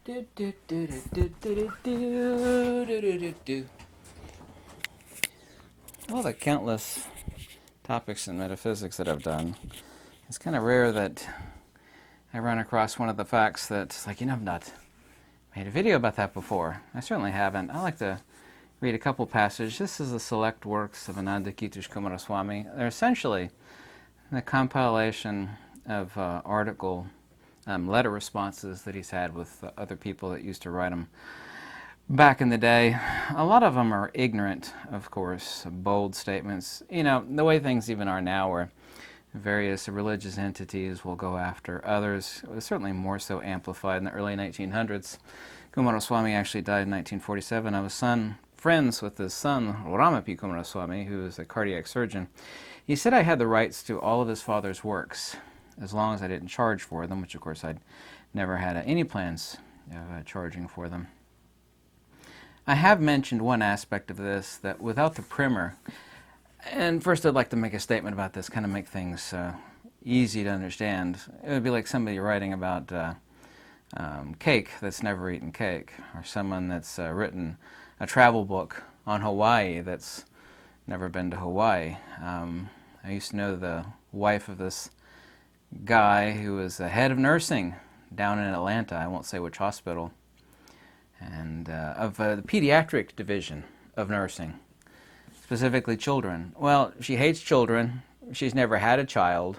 Do, do, do, do, do, do, do, do, do, do, do. Well, the countless topics in metaphysics that I've done, it's kind of rare that I run across one of the facts that's like, I've not made a video about that before. I certainly haven't. I like to read a couple passages. This is the select works of Ananda Kumaraswamy. They're essentially the compilation of letter responses that he's had with other people that used to write them back in the day. A lot of them are ignorant, of course, bold statements. The way things even are now, where various religious entities will go after others. It was certainly more so amplified in the early 1900s. Kumaraswamy actually died in 1947. I was friends with his son, Ramapi Kumaraswamy, who was a cardiac surgeon. He said I had the rights to all of his father's works, as long as I didn't charge for them, which of course I'd never had any plans of charging for them. I have mentioned one aspect of this, that without the primer, and first I'd like to make a statement about this, kind of make things easy to understand. It would be like somebody writing about cake that's never eaten cake, or someone that's written a travel book on Hawaii that's never been to Hawaii. I used to know the wife of this guy who was the head of nursing down in Atlanta, I won't say which hospital, and of the pediatric division of nursing, specifically children. Well, she hates children. She's never had a child.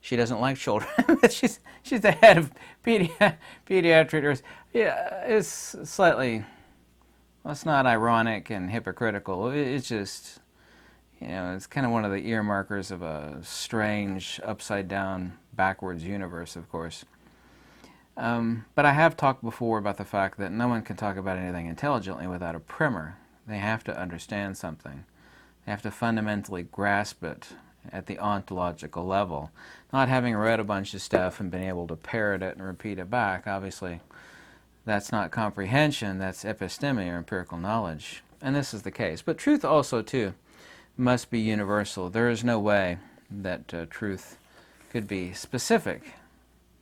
She doesn't like children. she's the head of pediatric nurse. Yeah, it's slightly, well, it's not ironic and hypocritical. It's just, it's kind of one of the earmarkers of a strange, upside-down, backwards universe, of course. But I have talked before about the fact that no one can talk about anything intelligently without a primer. They have to understand something. They have to fundamentally grasp it at the ontological level. Not having read a bunch of stuff and been able to parrot it and repeat it back, obviously, that's not comprehension, that's episteme, or empirical knowledge. And this is the case. But truth also, too, must be universal. There is no way that truth could be specific,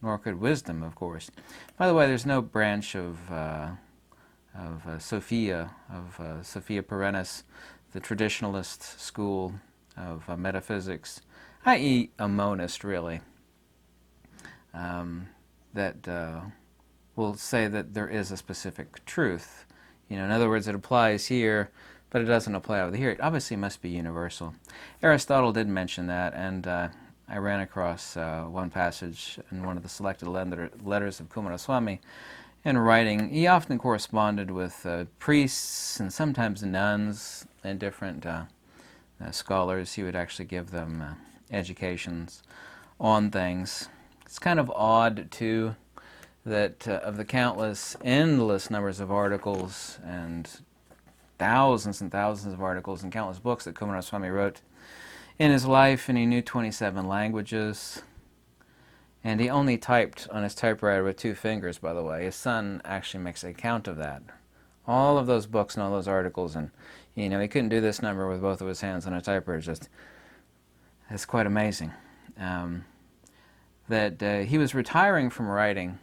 nor could wisdom, of course. By the way, there's no branch of Sophia Perennis, the traditionalist school of metaphysics, i.e. a monist, really, that will say that there is a specific truth. In other words, it applies here, but it doesn't apply over here. It obviously must be universal. Aristotle did mention that, and I ran across one passage in one of the selected letters of Kumaraswamy. In writing, he often corresponded with priests and sometimes nuns and different scholars. He would actually give them educations on things. It's kind of odd, too, that of the countless, endless numbers of articles and thousands of articles and countless books that Kumaraswamy wrote in his life, and he knew 27 languages, and he only typed on his typewriter with 2 fingers, by the way. His son actually makes a count of that. All of those books and all those articles, and he couldn't do this number with both of his hands on a typewriter. It's quite amazing. That he was retiring from writing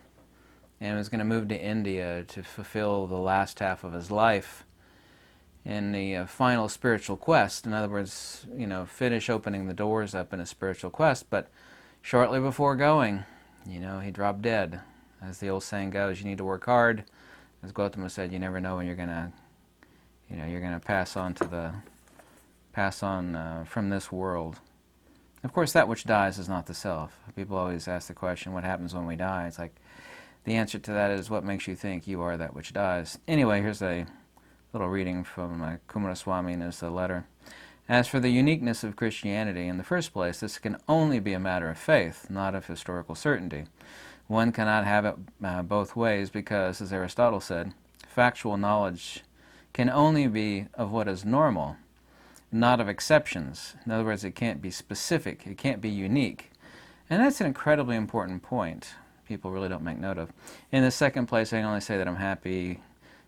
and was going to move to India to fulfill the last half of his life in the final spiritual quest. In other words, finish opening the doors up in a spiritual quest. But shortly before going, he dropped dead. As the old saying goes, you need to work hard. As Gautama said, you never know when you're gonna pass on from this world. Of course, that which dies is not the self. People always ask the question, what happens when we die? It's like, the answer to that is, what makes you think you are that which dies? Anyway, here's a little reading from Kumaraswamy in his letter. As for the uniqueness of Christianity, in the first place, this can only be a matter of faith, not of historical certainty. One cannot have it both ways because, as Aristotle said, factual knowledge can only be of what is normal, not of exceptions. In other words, it can't be specific, it can't be unique. And that's an incredibly important point people really don't make note of. In the second place, I can only say that I'm happy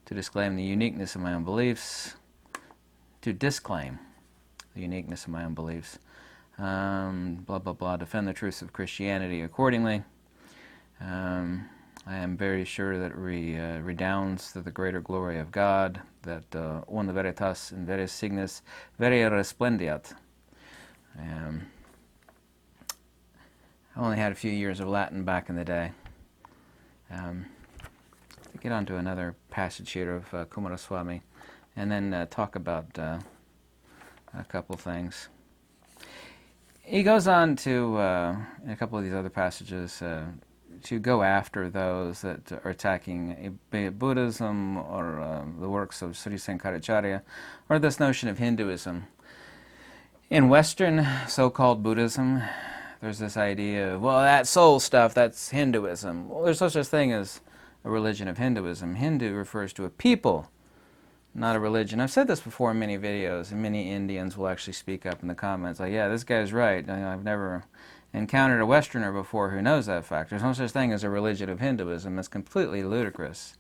to disclaim the uniqueness of my own beliefs, defend the truths of Christianity accordingly. I am very sure that it redounds to the greater glory of God, that una veritas in veris signis veria resplendiat. I only had a few years of Latin back in the day. To get on to another passage here of Kumaraswamy, and then talk about a couple things. He goes on to, in a couple of these other passages, to go after those that are attacking be it Buddhism or the works of Sri Sankaracharya, or this notion of Hinduism. In Western so-called Buddhism, there's this idea of, well, that soul stuff, that's Hinduism. Well, there's no such thing as a religion of Hinduism. Hindu refers to a people, not a religion. I've said this before in many videos, and many Indians will actually speak up in the comments like, yeah, this guy's right. I've never encountered a Westerner before who knows that fact. There's no such thing as a religion of Hinduism. It's completely ludicrous.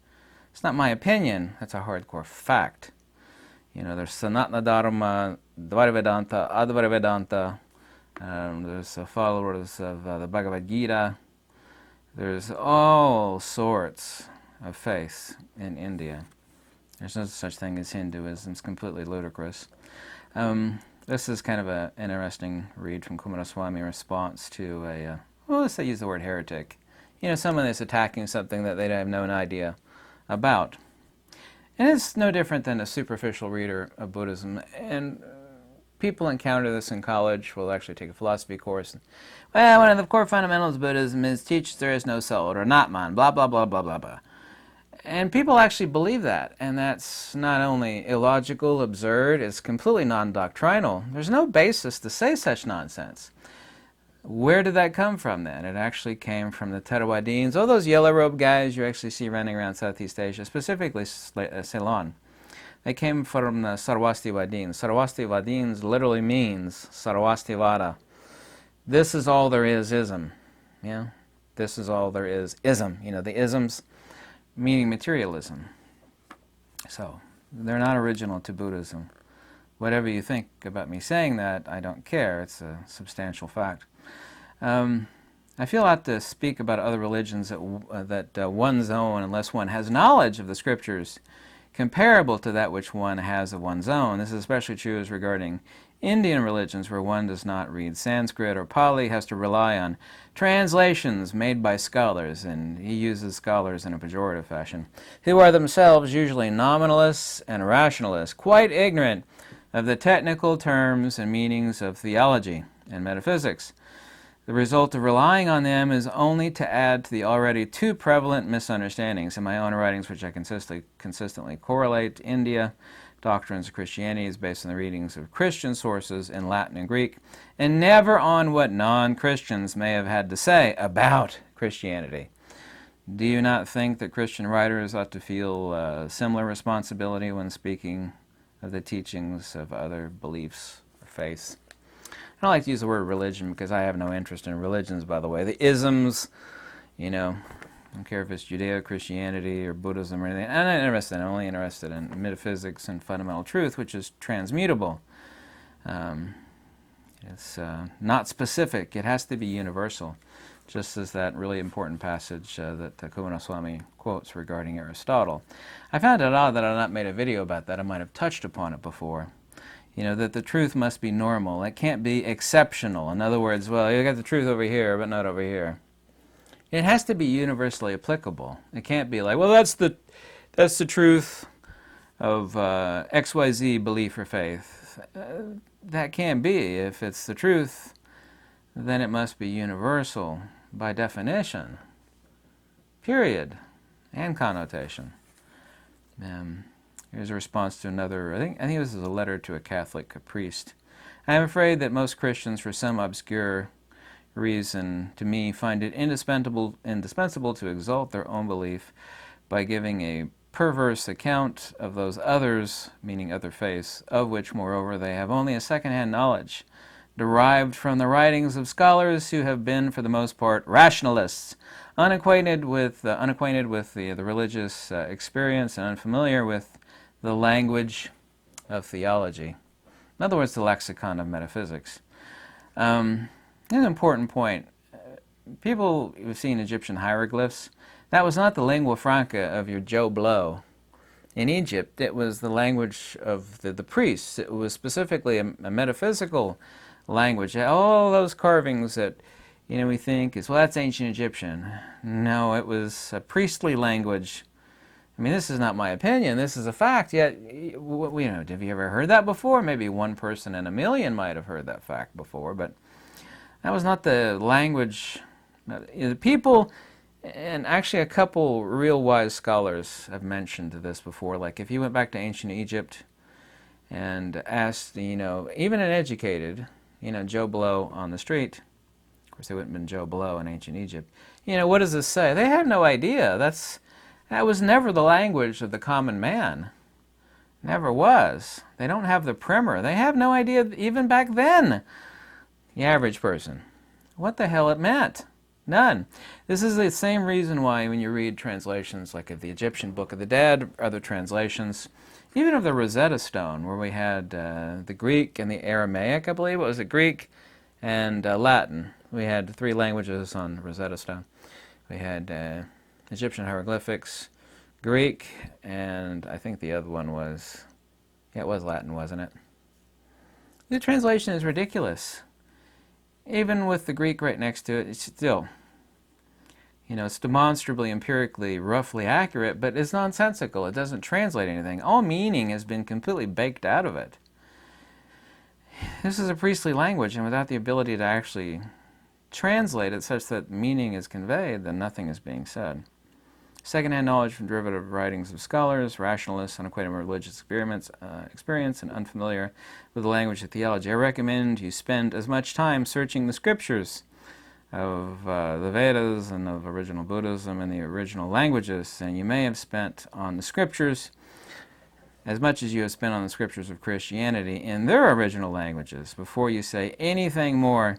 It's not my opinion. That's a hardcore fact. You know, there's Sanatana Dharma, Dvaita Vedanta, Advaita Vedanta. There's followers of the Bhagavad Gita. There's all sorts of faiths in India. There's no such thing as Hinduism. It's completely ludicrous. This is kind of an interesting read from Kumaraswamy in response to a, well, let's say use the word heretic. You know, someone that's attacking something that they have no idea about. And it's no different than a superficial reader of Buddhism. And people encounter this in college. We'll actually take a philosophy course. Well, one of the core fundamentals of Buddhism is teach there is no soul, or Natman, blah, blah, blah, blah, blah, blah. And people actually believe that, and that's not only illogical, absurd, it's completely non-doctrinal. There's no basis to say such nonsense. Where did that come from then? It actually came from the Theravadeens, all those yellow-robed guys you actually see running around Southeast Asia, specifically Ceylon. They came from the Sarvastivadins. Sarvastivadins literally means Sarvastivada. This is all there is ism. Yeah? This is all there is ism. You know, the isms meaning materialism. So, they're not original to Buddhism. Whatever you think about me saying that, I don't care. It's a substantial fact. I feel I ought to speak about other religions that one's own, unless one has knowledge of the scriptures comparable to that which one has of one's own. This is especially true as regarding Indian religions, where one does not read Sanskrit or Pali, has to rely on translations made by scholars, and he uses scholars in a pejorative fashion, who are themselves usually nominalists and rationalists, quite ignorant of the technical terms and meanings of theology and metaphysics. The result of relying on them is only to add to the already too prevalent misunderstandings in my own writings, which I consistently correlate to India. Doctrines of Christianity is based on the readings of Christian sources in Latin and Greek, and never on what non-Christians may have had to say about Christianity. Do you not think that Christian writers ought to feel similar responsibility when speaking of the teachings of other beliefs or faiths? I don't like to use the word religion because I have no interest in religions, by the way. The isms, you know, I don't care if it's Judeo-Christianity or Buddhism or anything. I'm not interested. I'm only interested in metaphysics and fundamental truth, which is transmutable. It's not specific. It has to be universal, just as that really important passage that Kumaraswamy quotes regarding Aristotle. I found it odd that I not made a video about that. I might have touched upon it before. You know, that the truth must be normal. It can't be exceptional. In other words, well, you got the truth over here, but not over here. It has to be universally applicable. It can't be like, well, that's the truth of XYZ belief or faith. That can't be. If it's the truth, then it must be universal by definition, period, and connotation. Here's a response to another, I think this is a letter to a Catholic priest. I am afraid that most Christians, for some obscure reason, to me, find it indispensable to exalt their own belief by giving a perverse account of those others, meaning other faiths, of which, moreover, they have only a second-hand knowledge, derived from the writings of scholars who have been, for the most part, rationalists, unacquainted with the religious experience and unfamiliar with the language of theology. In other words, the lexicon of metaphysics. An important point. People who've seen Egyptian hieroglyphs, That was not the lingua franca of your Joe Blow. In Egypt, it was the language of the priests. It was specifically a metaphysical language. All those carvings that, we think is, well, that's ancient Egyptian. No, it was a priestly language. I mean, this is not my opinion. This is a fact. Yet, have you ever heard that before? Maybe one person in a million might have heard that fact before, but that was not the language. The people, and actually a couple real wise scholars have mentioned this before. Like if you went back to ancient Egypt and asked, even an educated, Joe Blow on the street, of course they wouldn't have been Joe Blow in ancient Egypt, what does this say? They have no idea. That was never the language of the common man. Never was. They don't have the primer. They have no idea, even back then, the average person, what the hell it meant. None. This is the same reason why when you read translations like of the Egyptian Book of the Dead, other translations, even of the Rosetta Stone, where we had the Greek and the Aramaic, I believe. What was it? Greek and Latin. We had 3 languages on Rosetta Stone. We had Egyptian hieroglyphics, Greek, and I think the other one was, it was Latin, wasn't it? The translation is ridiculous. Even with the Greek right next to it, it's still, it's demonstrably, empirically, roughly accurate, but it's nonsensical. It doesn't translate anything. All meaning has been completely baked out of it. This is a priestly language, and without the ability to actually translate it such that meaning is conveyed, then nothing is being said. Second-hand knowledge from derivative writings of scholars, rationalists, unacquainted with religious experience, and unfamiliar with the language of theology. I recommend you spend as much time searching the scriptures of the Vedas and of original Buddhism and the original languages, and you may have spent on the scriptures as much as you have spent on the scriptures of Christianity in their original languages before you say anything more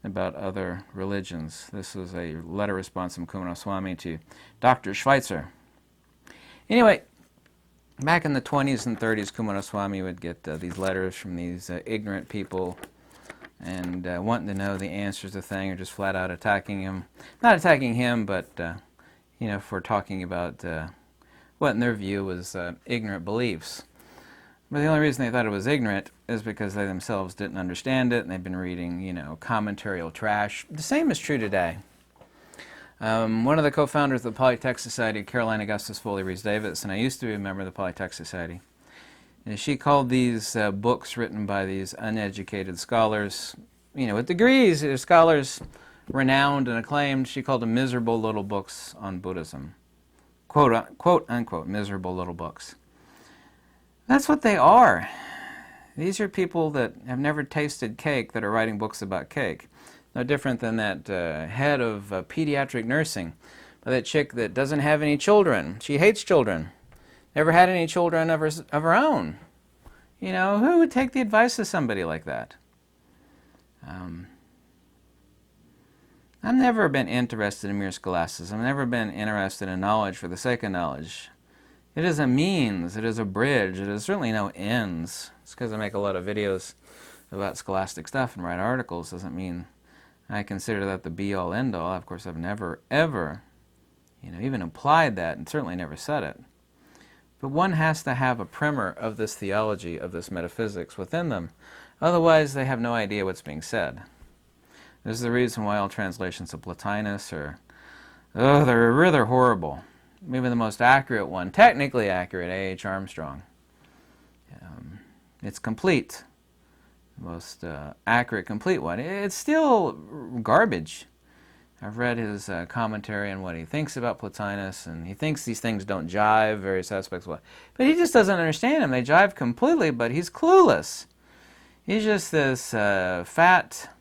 about other religions. This was a letter response from Kumaraswamy to Dr. Schweitzer. Anyway, back in the 20s and 30s, Kumaraswamy would get these letters from these ignorant people and wanting to know the answers to things, or just flat out attacking him. Not attacking him, but for talking about what in their view was ignorant beliefs. But the only reason they thought it was ignorant is because they themselves didn't understand it, and they've been reading, commentarial trash. The same is true today. One of the co-founders of the Polytech Society, Caroline Augustus Foley Rees-Davis, and I used to be a member of the Polytech Society, and she called these books written by these uneducated scholars, with degrees, scholars renowned and acclaimed, she called them miserable little books on Buddhism. Quote, unquote, miserable little books. That's what they are. These are people that have never tasted cake that are writing books about cake. No different than that head of pediatric nursing, or that chick that doesn't have any children. She hates children. Never had any children of her own. Who would take the advice of somebody like that? I've never been interested in mere scholasticism. I've never been interested in knowledge for the sake of knowledge. It is a means, it is a bridge, it is certainly no ends. It's because I make a lot of videos about scholastic stuff and write articles doesn't mean I consider that the be-all, end-all. Of course, I've never, ever, even implied that, and certainly never said it. But one has to have a primer of this theology, of this metaphysics within them. Otherwise, they have no idea what's being said. This is the reason why all translations of Plotinus are, they're rather horrible. Maybe the most accurate one, technically accurate, A.H. Armstrong. It's complete. The most accurate, complete one. It's still garbage. I've read his commentary on what he thinks about Plotinus, and he thinks these things don't jive, various aspects of what. But he just doesn't understand them. They jive completely, but he's clueless. He's just this fat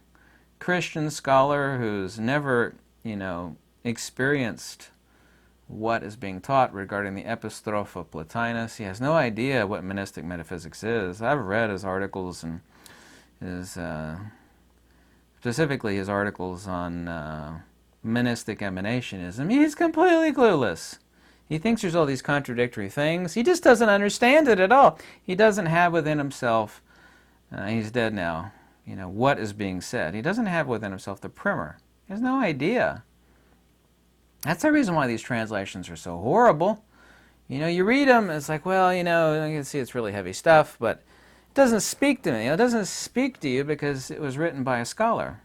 Christian scholar who's never, experienced what is being taught regarding the epistrophe of Plotinus. He has no idea what monistic metaphysics is. I've read his articles and his, specifically his articles on monistic emanationism. He's completely clueless. He thinks there's all these contradictory things. He just doesn't understand it at all. He doesn't have within himself, he's dead now, what is being said. He doesn't have within himself the primer. He has no idea. That's the reason why these translations are so horrible. You know, you read them, it's like, well, you know, you can see it's really heavy stuff, but it doesn't speak to me. It doesn't speak to you because it was written by a scholar.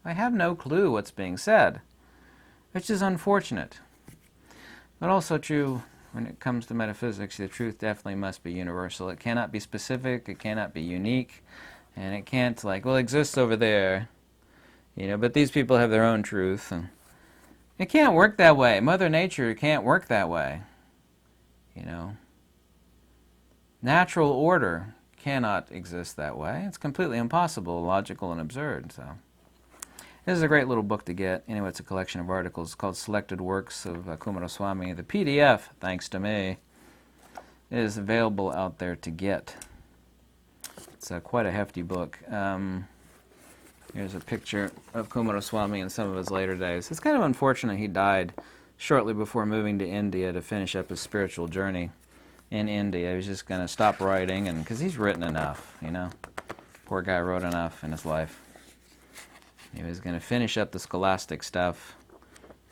I have no clue what's being said, which is unfortunate. But also true when it comes to metaphysics, the truth definitely must be universal. It cannot be specific, it cannot be unique, and it can't, like, well, it exists over there, you know, but these people have their own truth. And it can't work that way. Mother Nature can't work that way. You know, natural order cannot exist that way. It's completely impossible, illogical, and absurd. So, this is a great little book to get. Anyway, it's a collection of articles called Selected Works of Kumaraswamy. The PDF, thanks to me, is available out there to get. It's quite a hefty book. Here's a picture of Kumaraswamy in some of his later days. It's kind of unfortunate he died shortly before moving to India to finish up his spiritual journey in India. He was just going to stop writing, and because he's written enough, you know. Poor guy wrote enough in his life. He was going to finish up the scholastic stuff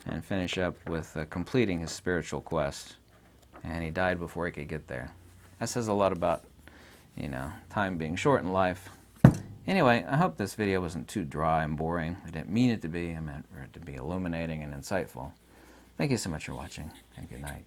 and finish up with completing his spiritual quest, and he died before he could get there. That says a lot about, you know, time being short in life. Anyway, I hope this video wasn't too dry and boring. I didn't mean it to be. I meant for it to be illuminating and insightful. Thank you so much for watching, and good night.